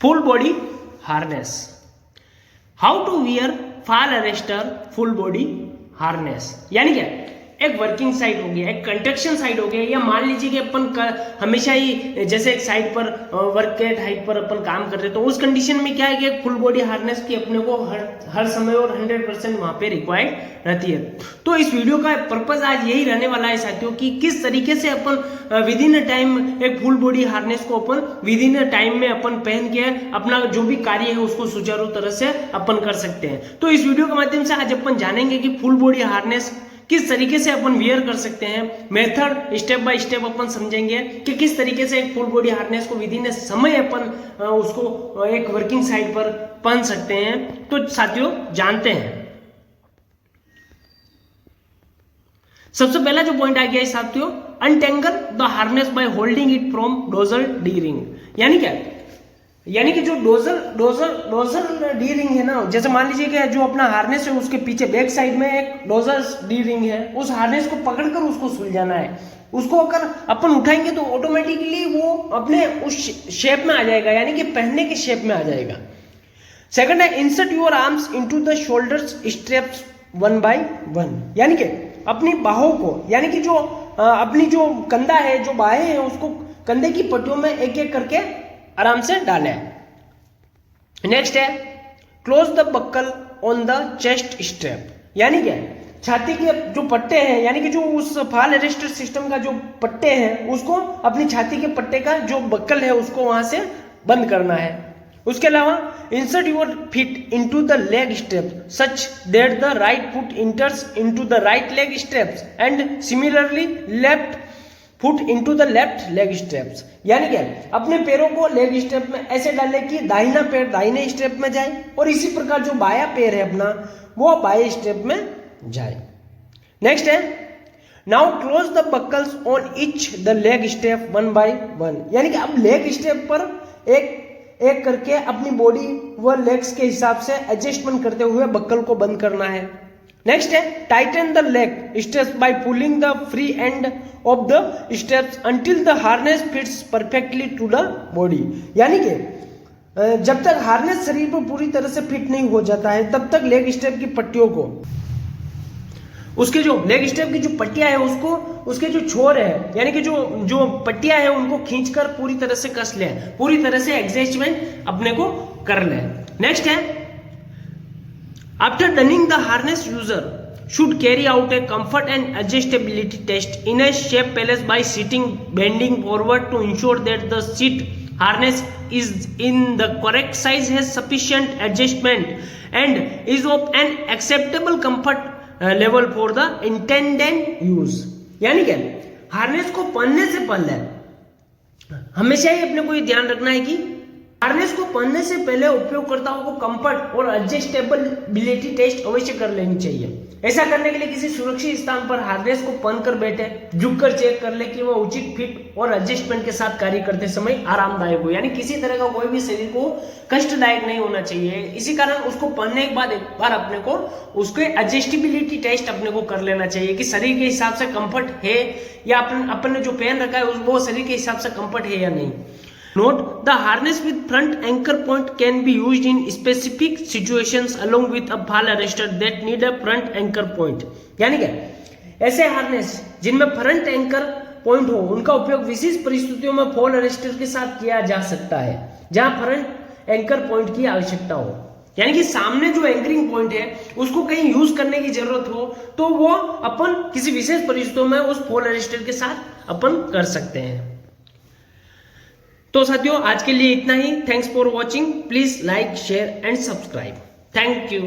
Full body harness, how to wear fall arrester full body harness. यानी क्या, एक working site हो गया, एक कंस्ट्रक्शन साइट हो गया, या मान लीजिए कि अपन हमेशा ही जैसे एक साइट पर वर्क के हाइट पर अपन काम कर रहे हैं, तो उस कंडीशन में क्या है कि फुल बॉडी हार्नेस की अपने को हर समय और 100% वहां पे रिक्वायर्ड रहती है। तो इस वीडियो का पर्पज आज यही रहने वाला है साथियों कि किस तरीके से अपन विद इन टाइम एक फुल बॉडी हार्नेस को अपन विद इन टाइम में अपन पहन के अपना जो भी कार्य है उसको सुचारू तरह से अपन कर सकते हैं। तो इस वीडियो के माध्यम से आज अपन जानेंगे कि फुल बॉडी हार्नेस किस तरीके से अपन वियर कर सकते हैं, मेथड स्टेप बाय स्टेप अपन समझेंगे कि किस तरीके से एक फुल बॉडी हार्नेस को विद इन समय अपन उसको एक वर्किंग साइट पर पहन सकते हैं। तो साथियों जानते हैं, सबसे पहला जो पॉइंट आ गया है साथियों, untangle the harness by holding it from dorsal D ring. यानी क्या, यानी कि जो डोजल डी रिंग है ना, जैसे मान लीजिए कि जो अपना हार्नेस है उसके पीछे बैक साइड में एक डोजल डी रिंग है, उस हार्नेस को पकड़कर उसको सुलझाना है। उसको अगर अपन उठाएंगे तो ऑटोमेटिकली वो अपने उस शेप में आ जाएगा, यानी कि पहनने के शेप में आ जाएगा। सेकंड है, insert your arms into the shoulders straps one by one. यानी कि अपनी बाहों को, यानी कि जो अपनी जो कंधा है, जो बाहें हैं, उसको कंधे की पट्टियों में एक एक करके आराम से डालें। नेक्स्ट है, close the buccal on the chest strap. यानी क्या, छाती के जो पट्टे हैं, यानी कि जो उस फॉल अरेस्टर सिस्टम का जो पट्टे हैं उसको अपनी छाती के पट्टे का जो बक्कल है उसको वहां से बंद करना है। उसके अलावा insert your feet into the leg strap such that the right foot इंटर्स into the right leg straps and similarly left foot into the left leg straps. यानी क्या, अपने पैरों को लेग स्ट्रैप में ऐसे डाले कि दाहिना पैर दाहिने स्ट्रैप में जाए और इसी प्रकार जो बाया पैर है अपना वो बाएं स्ट्रैप में जाए। नेक्स्ट है, now close the buckles on each the leg strap one by one. यानी कि अब लेग स्ट्रैप पर एक एक करके अपनी बॉडी व लेग्स के हिसाब से एडजस्टमेंट करते हुए बक्कल को बंद करना है। नेक्स्ट है, tighten the leg straps by pulling the free end of the straps until the harness fits perfectly to the body. यानी कि जब तक हार्नेस शरीर पर पूरी तरह से फिट नहीं हो जाता है तब तक लेग स्ट्रैप की पट्टियों को, उसके जो लेग स्ट्रैप की जो पट्टियां है उसको, उसके जो छोर है यानी कि जो पट्टियां है उनको खींचकर पूरी तरह से कस ले, पूरी तरह से एडजस्टमेंट अपने को कर ले। नेक्स्ट है, after Dunning the harness user should carry out a comfort and adjustability test in a shape palace by sitting bending forward to ensure that the seat harness is in the correct size, has sufficient adjustment and is of an acceptable comfort level for the intended use। यानी क्या, harness को पहनने से पहले हमेशा ही अपने को ये ध्यान रखना है कि हार्नेस को पहनने से पहले उपयोगकर्ताओं को कंफर्ट और एडजस्टेबिलिटी टेस्ट अवश्य कर लेनी चाहिए। ऐसा करने के लिए किसी सुरक्षित स्थान पर हार्नेस को पहनकर बैठे, झुककर चेक कर ले कि वह उचित फिट और एडजस्टमेंट के साथ कार्य करते समय आरामदायक हो, यानी किसी तरह का कोई भी शरीर को कष्टदायक नहीं होना चाहिए। इसी कारण उसको पहनने के बाद एक बार अपने को उसके एडजस्टेबिलिटी टेस्ट अपने को कर लेना चाहिए कि शरीर के हिसाब से कंफर्ट है या अपन ने जो पहन रखा है वो शरीर के हिसाब से कंफर्ट है या नहीं। Note, the harness with front anchor point can be used in specific situations along with a fall arrestor that need a front anchor point। यानी क्या, ऐसे हार्नेस जिनमें फ्रंट एंकर पॉइंट हो उनका उपयोग विशेष परिस्थितियों में फॉल अरेस्टर के साथ किया जा सकता है जहां फ्रंट एंकर पॉइंट की आवश्यकता हो। यानी कि सामने जो एंकरिंग पॉइंट है उसको कहीं यूज करने की जरूरत हो तो वो अपन किसी विशेष परिस्थितियों में उस फॉल अरेस्टर के साथ अपन कर सकते हैं। तो साथियों आज के लिए इतना ही। Thanks for watching. Please like share and subscribe. Thank you.